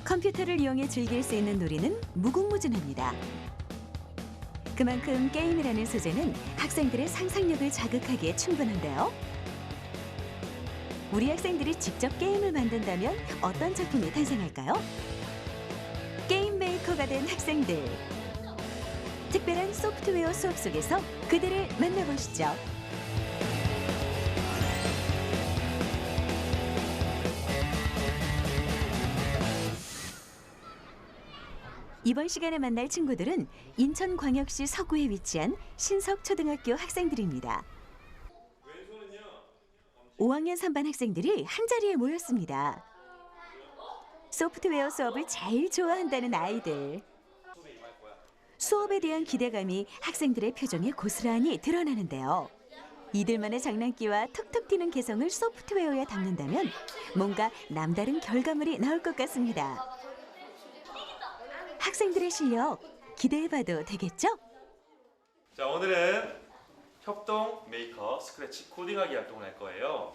컴퓨터를 이용해 즐길 수 있는 놀이는 무궁무진합니다. 그만큼 게임이라는 소재는 학생들의 상상력을 자극하기에 충분한데요. 우리 학생들이 직접 게임을 만든다면 어떤 작품이 탄생할까요? 게임 메이커가 된 학생들. 특별한 소프트웨어 수업 속에서 그들을 만나보시죠. 이번 시간에 만날 친구들은 인천광역시 서구에 위치한 신석초등학교 학생들입니다. 5학년 3반 학생들이 한자리에 모였습니다. 소프트웨어 수업을 제일 좋아한다는 아이들. 수업에 대한 기대감이 학생들의 표정에 고스란히 드러나는데요. 이들만의 장난기와 톡톡 튀는 개성을 소프트웨어에 담는다면 뭔가 남다른 결과물이 나올 것 같습니다. 학생들의 실력 기대해봐도 되겠죠? 자, 오늘은 협동 메이커 스크래치 코딩하기 활동을 할 거예요.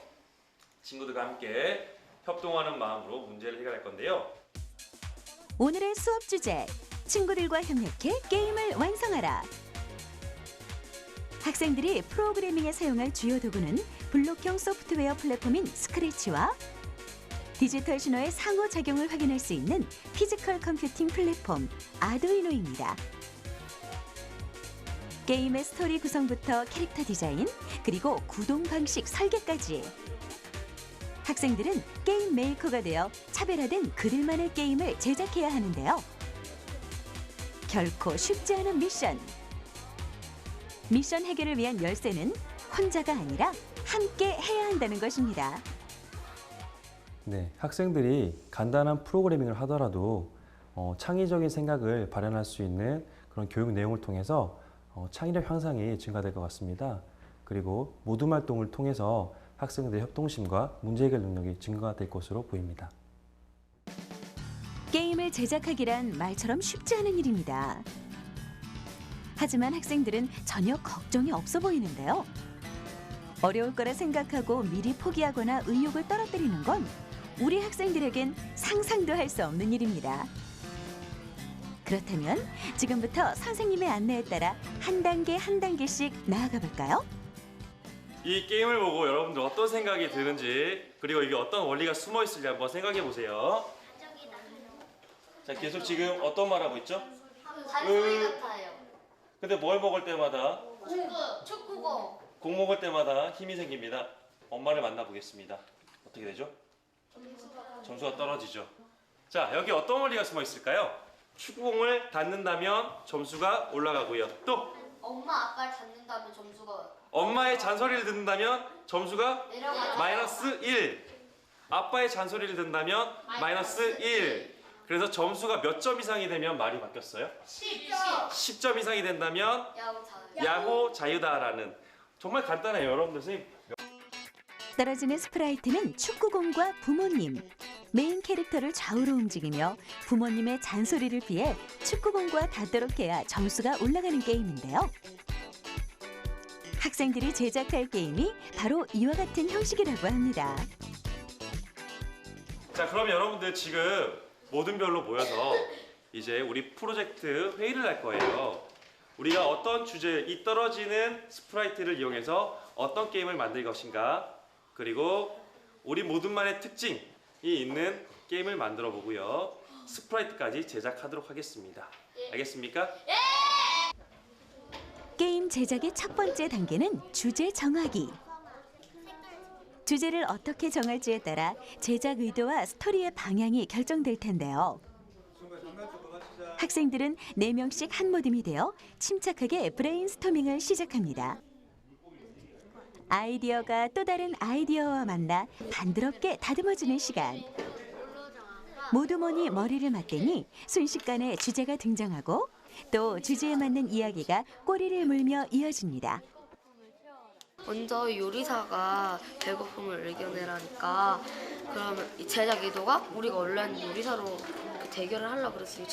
친구들과 함께 협동하는 마음으로 문제를 해결할 건데요. 오늘의 수업 주제, 친구들과 협력해 게임을 완성하라. 학생들이 프로그래밍에 사용할 주요 도구는 블록형 소프트웨어 플랫폼인 스크래치와 디지털 신호의 상호작용을 확인할 수 있는 피지컬 컴퓨팅 플랫폼 아두이노입니다. 게임의 스토리 구성부터 캐릭터 디자인, 그리고 구동 방식 설계까지. 학생들은 게임 메이커가 되어 차별화된 그들만의 게임을 제작해야 하는데요. 결코 쉽지 않은 미션. 미션 해결을 위한 열쇠는 혼자가 아니라 함께 해야 한다는 것입니다. 네, 학생들이 간단한 프로그래밍을 하더라도 창의적인 생각을 발현할 수 있는 그런 교육 내용을 통해서 창의력 향상이 증가될 것 같습니다. 그리고 모둠 활동을 통해서 학생들의 협동심과 문제 해결 능력이 증가될 것으로 보입니다. 게임을 제작하기란 말처럼 쉽지 않은 일입니다. 하지만 학생들은 전혀 걱정이 없어 보이는데요. 어려울 거라 생각하고 미리 포기하거나 의욕을 떨어뜨리는 건 우리 학생들에겐 상상도 할 수 없는 일입니다. 그렇다면 지금부터 선생님의 안내에 따라 한 단계 한 단계씩 나아가 볼까요? 이 게임을 보고 여러분들 어떤 생각이 드는지, 그리고 이게 어떤 원리가 숨어 있을지 한번 생각해 보세요. 자, 계속 지금 어떤 말 하고 있죠? 잔소리 같아요. 근데 뭘 먹을 때마다, 축구공. 공 먹을 때마다 힘이 생깁니다. 엄마를 만나보겠습니다. 어떻게 되죠? 점수가 떨어지죠. 자, 여기 어떤 원리가 숨어 있을까요? 축구공을 닿는다면 점수가 올라가고요. 또 엄마 아빠를 잡는다면 점수가 엄마의 잔소리를 듣는다면 점수가 내려가죠. 마이너스 1. 아빠의 잔소리를 듣는다면 마이너스 1. 그래서 점수가 몇 점 이상이 되면 말이 바뀌었어요? 10점. 10점 이상이 된다면 야호 자유다라는, 정말 간단해요. 여러분들 선생님. 떨어지는 스프라이트는 축구공과 부모님. 메인 캐릭터를 좌우로 움직이며 부모님의 잔소리를 피해 축구공과 닿도록 해야 점수가 올라가는 게임인데요. 학생들이 제작할 게임이 바로 이와 같은 형식이라고 합니다. 자, 그럼 여러분들 지금 모든별로 모여서 이제 우리 프로젝트 회의를 할 거예요. 우리가 어떤 주제, 이 떨어지는 스프라이트를 이용해서 어떤 게임을 만들 것인가, 그리고 우리 모둠만의 특징이 있는 게임을 만들어 보고요. 스프라이트까지 제작하도록 하겠습니다. 알겠습니까? 게임 제작의 첫 번째 단계는 주제 정하기. 주제를 어떻게 정할지에 따라 제작 의도와 스토리의 방향이 결정될 텐데요. 학생들은 4명씩 한 모둠이 되어 침착하게 브레인스토밍을 시작합니다. 아이디어가 또 다른 아이디어와 만나 반드럽게 다듬어지는 시간. 모두모니 머리를 맞대니 순식간에 주제가 등장하고 또 주제에 맞는 이야기가 꼬리를 물며 이어집니다. 먼저 요리사가 배고픔을 이겨내라니까, 그러면 이 제작 의도가 우리가 원래는 요리사로 이렇게 대결을 하려고 그랬어요.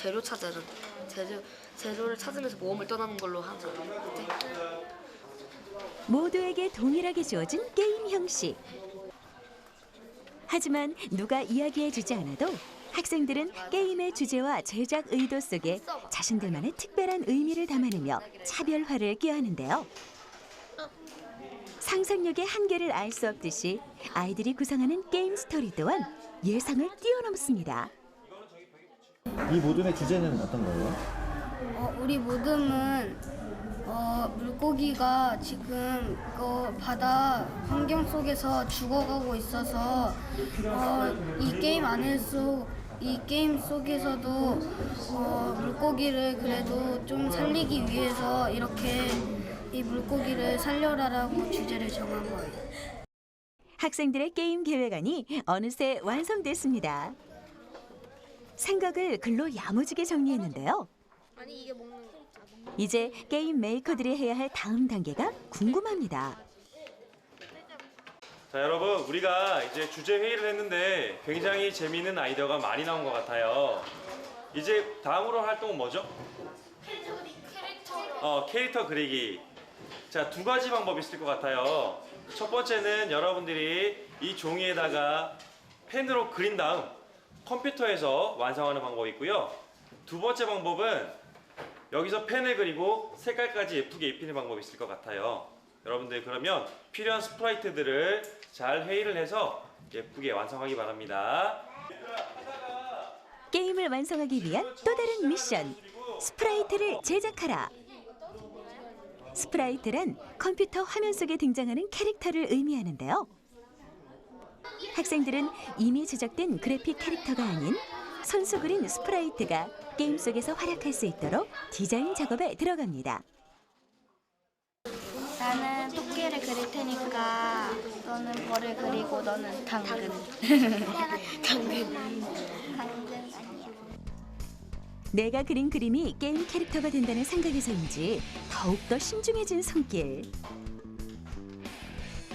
재료를 찾으면서 모험을 떠나는 걸로 하자. 모두에게 동일하게 주어진 게임 형식. 하지만 누가 이야기해주지 않아도 학생들은 게임의 주제와 제작 의도 속에 자신들만의 특별한 의미를 담아내며 차별화를 꾀하는데요. 상상력의 한계를 알 수 없듯이 아이들이 구상하는 게임 스토리 또한 예상을 뛰어넘습니다. 이 모둠의 주제는 어떤 거예요? 우리 모둠은 물고기가 지금 바다 환경 속에서 죽어가고 있어서 이 게임 속에서도 물고기를 그래도 좀 살리기 위해서 이렇게 이 물고기를 살려라라고 주제를 정한 거예요. 학생들의 게임 계획안이 어느새 완성됐습니다. 생각을 글로 야무지게 정리했는데요. 이제 게임 메이커들이 해야 할 다음 단계가 궁금합니다. 자, 여러분, 우리가 이제 주제 회의를 했는데 굉장히 재미있는 아이디어가 많이 나온 것 같아요. 이제 다음으로 할 활동은 뭐죠? 캐릭터 그리기. 자, 두 가지 방법이 있을 것 같아요. 첫 번째는 여러분들이 이 종이에다가 펜으로 그린 다음 컴퓨터에서 완성하는 방법이 있고요. 두 번째 방법은 여기서 펜을 그리고 색깔까지 예쁘게 입히는 방법이 있을 것 같아요. 여러분들 그러면 필요한 스프라이트들을 잘 회의를 해서 예쁘게 완성하기 바랍니다. 게임을 완성하기 위한 또 다른 미션, 스프라이트를 제작하라. 스프라이트란 컴퓨터 화면 속에 등장하는 캐릭터를 의미하는데요. 학생들은 이미 제작된 그래픽 캐릭터가 아닌 손수 그린 스프라이트가 게임 속에서 활약할 수 있도록 디자인 작업에 들어갑니다. 나는 토끼를 그릴 테니까 너는 벌을 그리고 너는 당근. 당근 아니야. 내가 그린 그림이 게임 캐릭터가 된다는 생각에서인지 더욱더 신중해진 손길.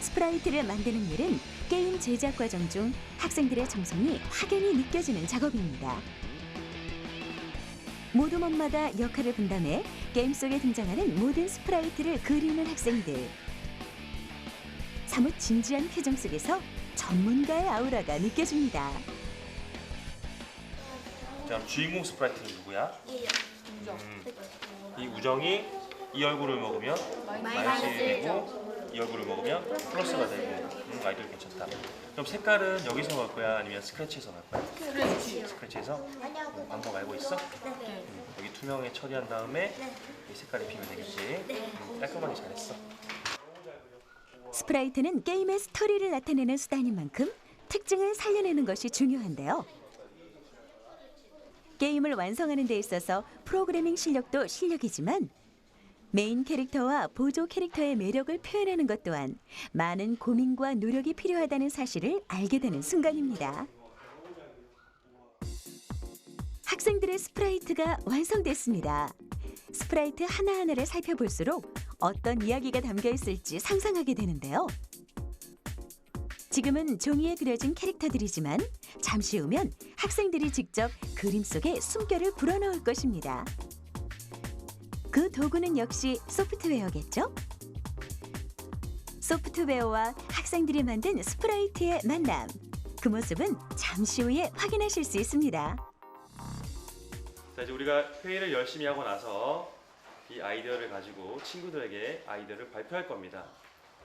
스프라이트를 만드는 일은 게임 제작 과정 중 학생들의 정성이 확연히 느껴지는 작업입니다. 모두 몸마다 역할을 분담해 게임 속에 등장하는 모든 스프라이트를 그리는 학생들. 사뭇 진지한 표정 속에서 전문가의 아우라가 느껴집니다. 자, 그럼 주인공 스프라이트는 누구야? 이 우정이 이 얼굴을 먹으면 마이너스 되고 이 얼굴을 먹으면 플러스가 되고 아이돌 괜찮다. 그럼 색깔은 여기서 넣을 거야? 아니면 스크래치에서 넣을 거야? 스크래치에서? 방법 알고 있어? 여기 투명에 처리한 다음에 이 색깔 입히면 되겠지? 깔끔하게 잘했어. 스프라이트는 게임의 스토리를 나타내는 수단인 만큼 특징을 살려내는 것이 중요한데요. 게임을 완성하는 데 있어서 프로그래밍 실력도 실력이지만 메인 캐릭터와 보조 캐릭터의 매력을 표현하는 것 또한 많은 고민과 노력이 필요하다는 사실을 알게 되는 순간입니다. 학생들의 스프라이트가 완성됐습니다. 스프라이트 하나하나를 살펴볼수록 어떤 이야기가 담겨 있을지 상상하게 되는데요. 지금은 종이에 그려진 캐릭터들이지만 잠시 후면 학생들이 직접 그림 속에 숨결을 불어넣을 것입니다. 그 도구는 역시 소프트웨어겠죠? 소프트웨어와 학생들이 만든 스프라이트의 만남. 그 모습은 잠시 후에 확인하실 수 있습니다. 자, 이제 우리가 회의를 열심히 하고 나서 이 아이디어를 가지고 친구들에게 아이디어를 발표할 겁니다.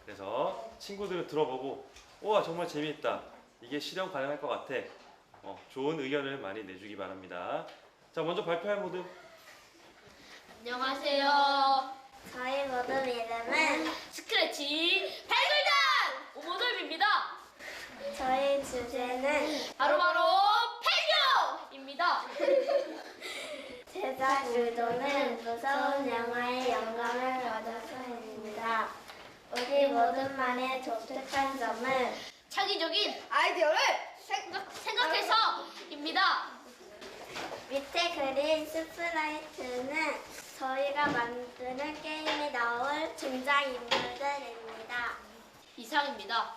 그래서 친구들을 들어보고 우와 정말 재미있다. 이게 실현 가능할 것 같아. 좋은 의견을 많이 내주기 바랍니다. 자, 먼저 발표할 모두. 안녕하세요. 저희 모둠 이름은 스크래치 발굴단 오모돌입니다. 저희 주제는 바로바로 폐교입니다. 제작 의도는 무서운 영화의 영감을 얻어서입니다. 우리 모둠만의 독특한 점은 창의적인 아이디어를 생각해서입니다. 밑에 그린 스프라이트는 저희가 만드는 게임에 나올 등장인물들입니다. 이상입니다.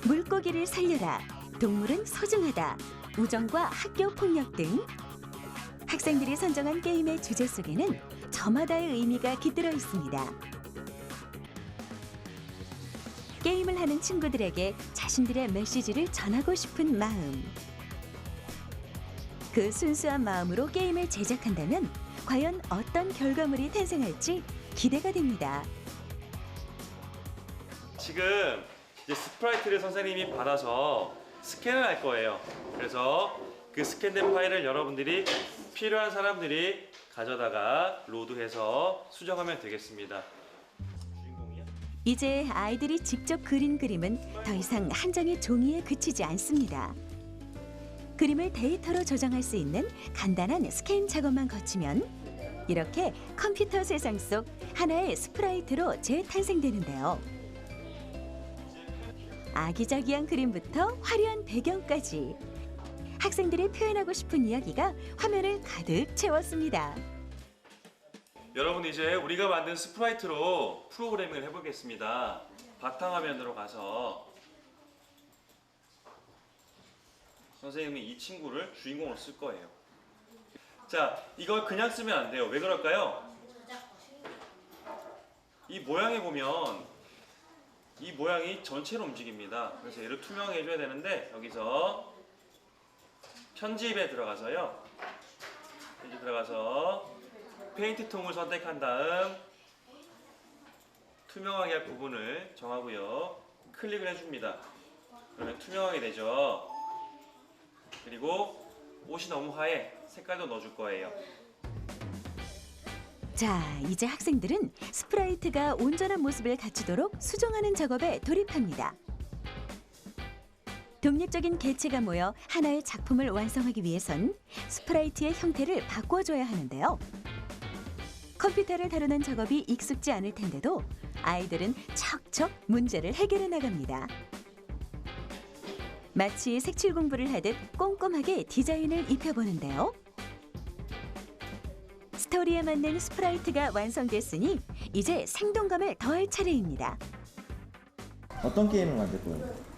물고기를 살려라, 동물은 소중하다, 우정과 학교 폭력 등 학생들이 선정한 게임의 주제 속에는 저마다의 의미가 깃들어 있습니다. 게임을 하는 친구들에게 자신들의 메시지를 전하고 싶은 마음. 그 순수한 마음으로 게임을 제작한다면 과연 어떤 결과물이 탄생할지 기대가 됩니다. 지금 이제 스프라이트를 선생님이 받아서 스캔을 할 거예요. 그래서 그 스캔된 파일을 여러분들이 필요한 사람들이 가져다가 로드해서 수정하면 되겠습니다. 주인공이야? 이제 아이들이 직접 그린 그림은 더 이상 한 장의 종이에 그치지 않습니다. 그림을 데이터로 저장할 수 있는 간단한 스캔 작업만 거치면 이렇게 컴퓨터 세상 속 하나의 스프라이트로 재탄생되는데요. 아기자기한 그림부터 화려한 배경까지 학생들이 표현하고 싶은 이야기가 화면을 가득 채웠습니다. 여러분 이제 우리가 만든 스프라이트로 프로그래밍을 해보겠습니다. 바탕화면으로 가서 선생님이 이 친구를 주인공으로 쓸 거예요. 자, 이걸 그냥 쓰면 안 돼요. 왜 그럴까요? 이 모양에 보면 이 모양이 전체로 움직입니다. 그래서 얘를 투명하게 해줘야 되는데 여기서 편집에 들어가서요. 편집 들어가서 페인트 통을 선택한 다음 투명하게 할 부분을 정하고요. 클릭을 해줍니다. 그러면 투명하게 되죠. 그리고 옷이 너무 하얘. 색깔도 넣어줄 거예요. 자, 이제 학생들은 스프라이트가 온전한 모습을 갖추도록 수정하는 작업에 돌입합니다. 독립적인 개체가 모여 하나의 작품을 완성하기 위해선 스프라이트의 형태를 바꿔줘야 하는데요. 컴퓨터를 다루는 작업이 익숙지 않을 텐데도 아이들은 척척 문제를 해결해 나갑니다. 마치 색칠 공부를 하듯 꼼꼼하게 디자인을 입혀보는데요. 스토리에 맞는 스프라이트가 완성됐으니 이제 생동감을 더할 차례입니다. 어떤 게임을 만들 거예요?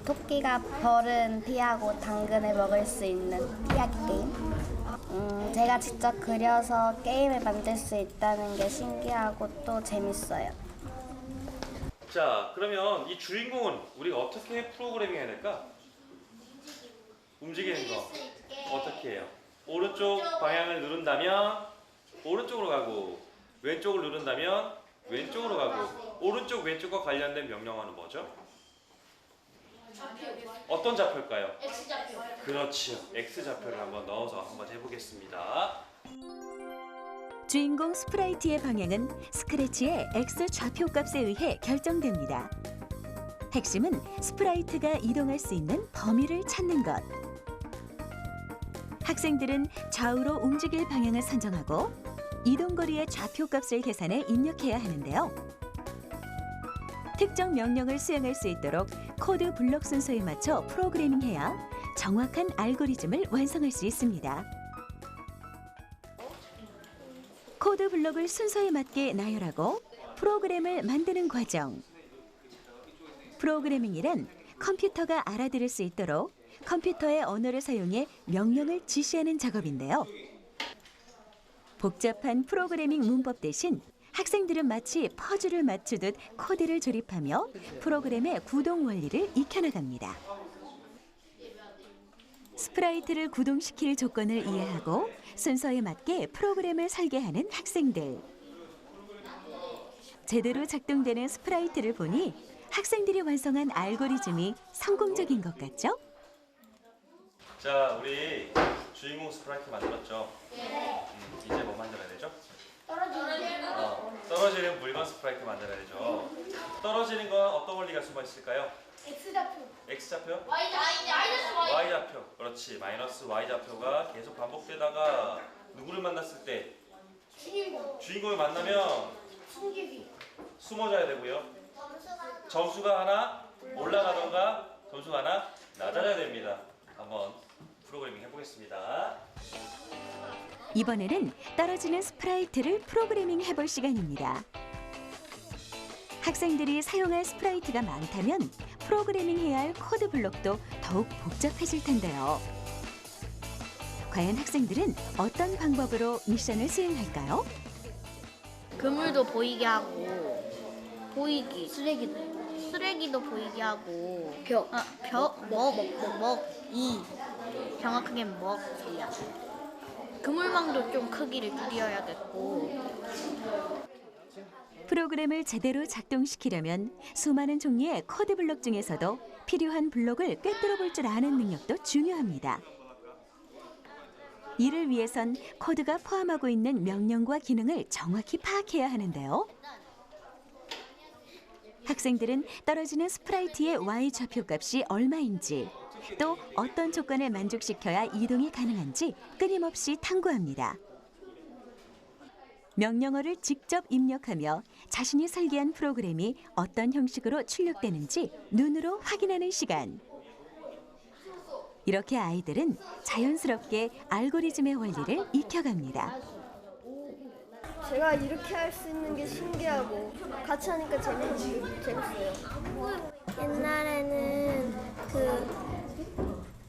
토끼가 벌은 피하고 당근을 먹을 수 있는 피하기 게임. 제가 직접 그려서 게임을 만들 수 있다는 게 신기하고 또 재밌어요. 자, 그러면 이 주인공은 우리가 어떻게 프로그래밍 해야 될까? 움직이는 거 어떻게 해요? 오른쪽 방향을 누른다면 오른쪽으로 가고 왼쪽을 누른다면 왼쪽으로 가고 오른쪽 왼쪽과 관련된 명령어는 뭐죠? 어떤 좌표일까요? X좌표. 그렇지요. X좌표를 한번 넣어서 한번 해보겠습니다. 주인공 스프라이트의 방향은 스크래치의 X 좌표 값에 의해 결정됩니다. 핵심은 스프라이트가 이동할 수 있는 범위를 찾는 것. 학생들은 좌우로 움직일 방향을 선정하고 이동거리의 좌표 값을 계산해 입력해야 하는데요. 특정 명령을 수행할 수 있도록 코드 블록 순서에 맞춰 프로그래밍해야 정확한 알고리즘을 완성할 수 있습니다. 코드 블록을 순서에 맞게 나열하고 프로그램을 만드는 과정. 프로그래밍이란 컴퓨터가 알아들을 수 있도록 컴퓨터의 언어를 사용해 명령을 지시하는 작업인데요. 복잡한 프로그래밍 문법 대신 학생들은 마치 퍼즐을 맞추듯 코드를 조립하며 프로그램의 구동 원리를 익혀나갑니다. 스프라이트를 구동시킬 조건을 이해하고 순서에 맞게 프로그램을 설계하는 학생들. 제대로 작동되는 스프라이트를 보니 학생들이 완성한 알고리즘이 성공적인 것 같죠? 자, 우리 주인공 스프라이트 만들었죠? 네. 이제 뭐 만들어야 되죠? 떨어지는 물건 스프라이트 만들어야 되죠. 떨어지는 건 어떤 원리가 숨어 있을까요? X좌표. X좌표? 마이너스 Y. Y좌표. 그렇지. 마이너스 Y좌표가 계속 반복되다가 누구를 만났을 때 주인공을 만나면 숨어져야 되고요. 점수가 하나 올라가던가 점수가 하나 낮아져야 됩니다. 한번 프로그래밍 해보겠습니다. 이번에는 떨어지는 스프라이트를 프로그래밍 해볼 시간입니다. 학생들이 사용할 스프라이트가 많다면 프로그래밍해야 할 코드 블록도 더욱 복잡해질 텐데요. 과연 학생들은 어떤 방법으로 미션을 수행할까요? 그물도 보이게 하고 보이기 쓰레기도 쓰레기도 보이게 하고 정확하게 먹이야. 그물망도 좀 크기를 줄여야겠고. 프로그램을 제대로 작동시키려면 수많은 종류의 코드 블록 중에서도 필요한 블록을 꿰뚫어 볼 줄 아는 능력도 중요합니다. 이를 위해선 코드가 포함하고 있는 명령과 기능을 정확히 파악해야 하는데요. 학생들은 떨어지는 스프라이트의 Y 좌표값이 얼마인지, 또 어떤 조건을 만족시켜야 이동이 가능한지 끊임없이 탐구합니다. 명령어를 직접 입력하며 자신이 설계한 프로그램이 어떤 형식으로 출력되는지 눈으로 확인하는 시간. 이렇게 아이들은 자연스럽게 알고리즘의 원리를 익혀갑니다. 제가 이렇게 할 수 있는 게 신기하고 같이 하니까 재밌어요. 옛날에는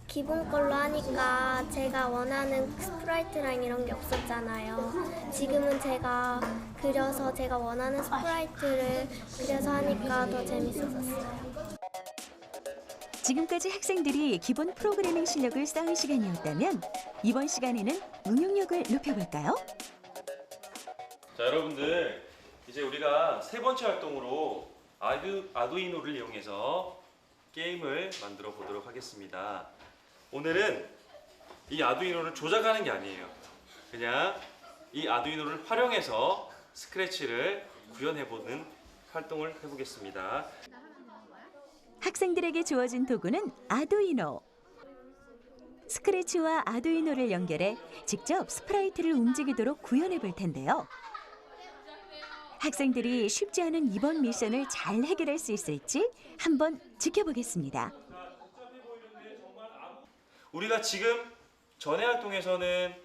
기본 걸로 하니까 제가 원하는 스프라이트랑 이런 게 없었잖아요. 지금은 제가 그려서 제가 원하는 스프라이트를 그려서 하니까 더 재밌었어요. 지금까지 학생들이 기본 프로그래밍 실력을 쌓은 시간이었다면 이번 시간에는 응용력을 높여볼까요? 자, 여러분들 이제 우리가 세 번째 활동으로 아두이노를 이용해서 게임을 만들어 보도록 하겠습니다. 오늘은 이 아두이노를 조작하는 게 아니에요. 그냥 이 아두이노를 활용해서 스크래치를 구현해보는 활동을 해보겠습니다. 학생들에게 주어진 도구는 아두이노. 스크래치와 아두이노를 연결해 직접 스프라이트를 움직이도록 구현해 볼 텐데요. 학생들이 쉽지 않은 이번 미션을 잘 해결할 수 있을지 한번 지켜보겠습니다. 우리가 지금 전에 활동에서는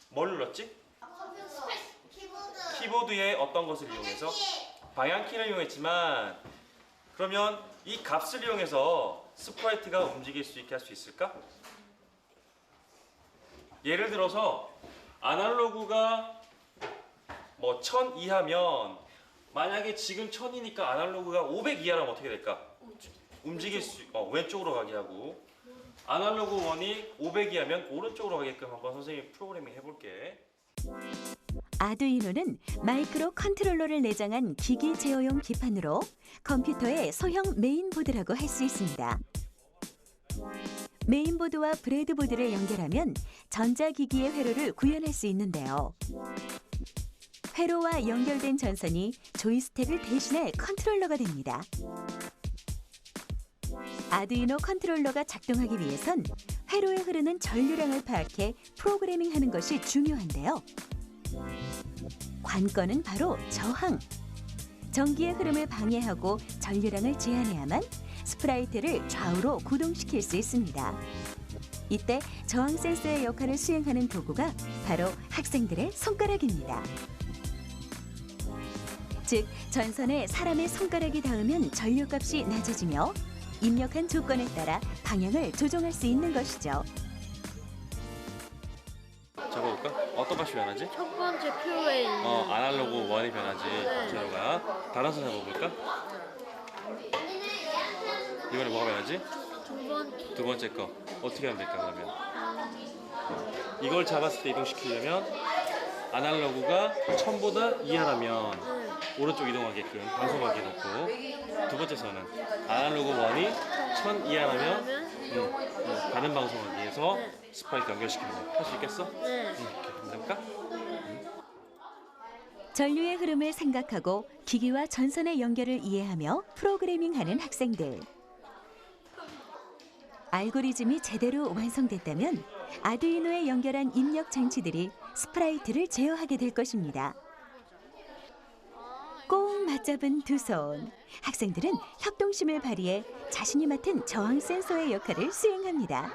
뭘 눌렀지? 키보드의 어떤 것을 이용해서? 방향키를 이용했지만 그러면 이 값을 이용해서 스프라이트가 움직일 수 있게 할 수 있을까? 예를 들어서 아날로그가 1000 이하면 만약에 지금 1000이니까 아날로그가 500 이하라면 어떻게 될까? 움직일 수 왼쪽으로 가게 하고 아날로그 1이 500 이하면 오른쪽으로 가게끔 한번 선생님이 프로그래밍 해볼게. 아두이노는 마이크로 컨트롤러를 내장한 기기 제어용 기판으로 컴퓨터의 소형 메인보드라고 할 수 있습니다. 메인보드와 브레드보드를 연결하면 전자기기의 회로를 구현할 수 있는데요. 회로와 연결된 전선이 조이스틱을 대신할 컨트롤러가 됩니다. 아두이노 컨트롤러가 작동하기 위해선 회로에 흐르는 전류량을 파악해 프로그래밍하는 것이 중요한데요. 관건은 바로 저항. 전기의 흐름을 방해하고 전류량을 제한해야만 스프라이트를 좌우로 구동시킬 수 있습니다. 이때 저항 센서의 역할을 수행하는 도구가 바로 학생들의 손가락입니다. 즉, 전선에 사람의 손가락이 닿으면 전류값이 낮아지며 입력한 조건에 따라 방향을 조정할 수 있는 것이죠. 잡아볼까? 어떤 값이 변하지? 첫 번째 표에 있는 아날로그 1이 변하지. 제로가. 달아서 잡아볼까? 이번에 뭐가 변하지? 두 번째 거. 어떻게 하면 될까 그러면? 이걸 잡았을 때 이동시키려면 아날로그가 1000보다 이하라면 오른쪽 이동하게끔 방송하게 놓고, 두 번째 선은 아날로그 1이 1000 이하라면 다른 방송하기 위해서 스프라이트 연결시키는 거 할 수 있겠어? 네. 그럼 해볼까? 전류의 흐름을 생각하고 기기와 전선의 연결을 이해하며 프로그래밍하는 학생들. 알고리즘이 제대로 완성됐다면 아두이노에 연결한 입력 장치들이 스프라이트를 제어하게 될 것입니다. 꼭 맞잡은 두 손. 학생들은 협동심을 발휘해 자신이 맡은 저항 센서의 역할을 수행합니다.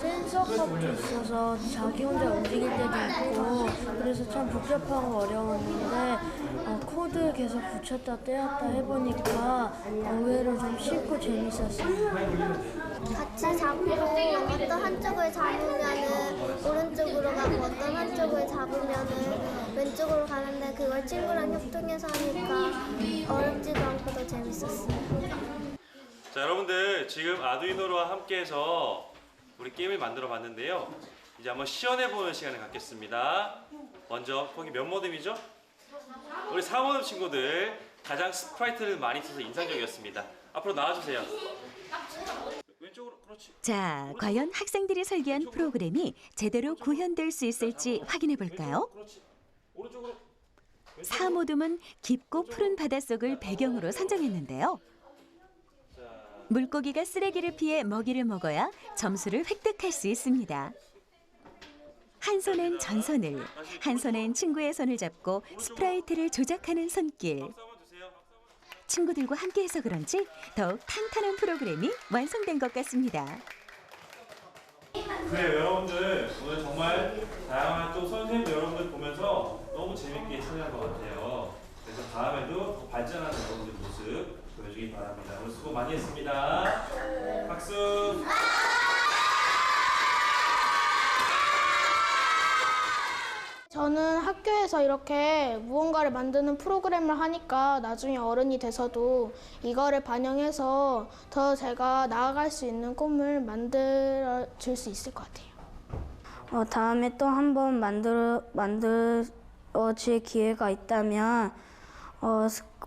센서 값도 있어서 자기 혼자 움직일 때도 있고 그래서 참 복잡하고 어려웠는데 코드 계속 붙였다 떼었다 해보니까 의외로 좀 쉽고 재밌었어요. 같이 잡고 어떤 한쪽을 잡으면은 오른쪽으로 가고 어떤 한쪽을 잡으면은 이쪽으로 가는데 그걸 친구랑 협동해서 하니까 어렵지도 않고 더 재밌었어요. 자, 여러분들 지금 아두이노로와 함께해서 우리 게임을 만들어 봤는데요. 이제 한번 시연해보는 시간을 갖겠습니다. 먼저 거기 몇 모듬이죠? 우리 4모듬 친구들 가장 스프라이트를 많이 써서 인상적이었습니다. 앞으로 나와주세요. 왼쪽으로, 그렇지. 자, 과연 학생들이 설계한 프로그램이 제대로 구현될 수 있을지 확인해 볼까요? 그렇지. 오른쪽으로. 4모듬은 깊고 푸른 바닷속을 배경으로 선정했는데요. 물고기가 쓰레기를 피해 먹이를 먹어야 점수를 획득할 수 있습니다. 한 손엔 전선을, 한 손엔 친구의 손을 잡고 스프라이트를 조작하는 손길. 박수 한번 주세요. 친구들과 함께해서 그런지 더욱 탄탄한 프로그램이 완성된 것 같습니다. 네, 여러분들 오늘 정말 다양한 또 선생님들 여러분들 보면서 너무 재밌게 참여한 것 같아요. 그래서 다음에도 더 발전하는 여러분들 모습 보여주기 바랍니다. 오늘 수고 많이 했습니다. 박수. 저는 학교에서 이렇게 무언가를 만드는 프로그램을 하니까 나중에 어른이 돼서도 이거를 반영해서 더 제가 나아갈 수 있는 꿈을 만들어 줄 수 있을 것 같아요. 다음에 또 한 번 만들어질 기회가 있다면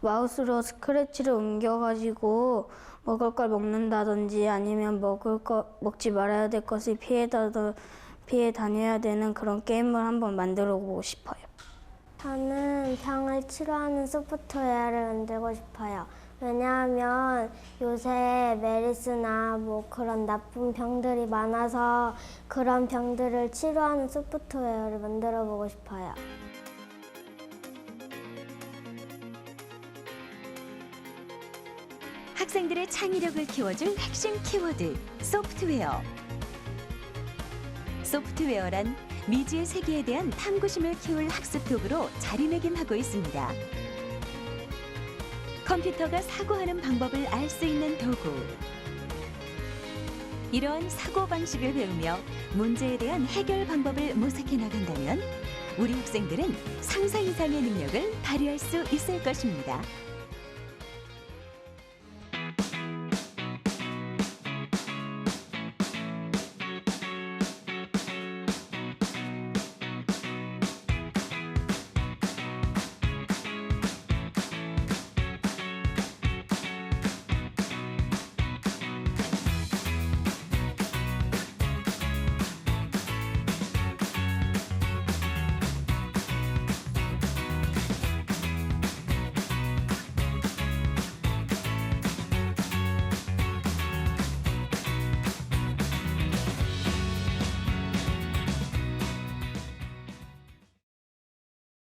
마우스로 스크래치를 옮겨가지고 먹을 걸 먹는다든지 아니면 먹지 말아야 될 것을 피해 다녀야 되는 그런 게임을 한번 만들어 보고 싶어요. 저는 병을 치료하는 소프트웨어를 만들고 싶어요. 왜냐하면 요새 메르스나 뭐 그런 나쁜 병들이 많아서 그런 병들을 치료하는 소프트웨어를 만들어 보고 싶어요. 학생들의 창의력을 키워줄 핵심 키워드, 소프트웨어. 소프트웨어란 미지의 세계에 대한 탐구심을 키울 학습 도구로 자리매김하고 있습니다. 컴퓨터가 사고하는 방법을 알 수 있는 도구. 이러한 사고방식을 배우며 문제에 대한 해결 방법을 모색해 나간다면 우리 학생들은 상상 이상의 능력을 발휘할 수 있을 것입니다.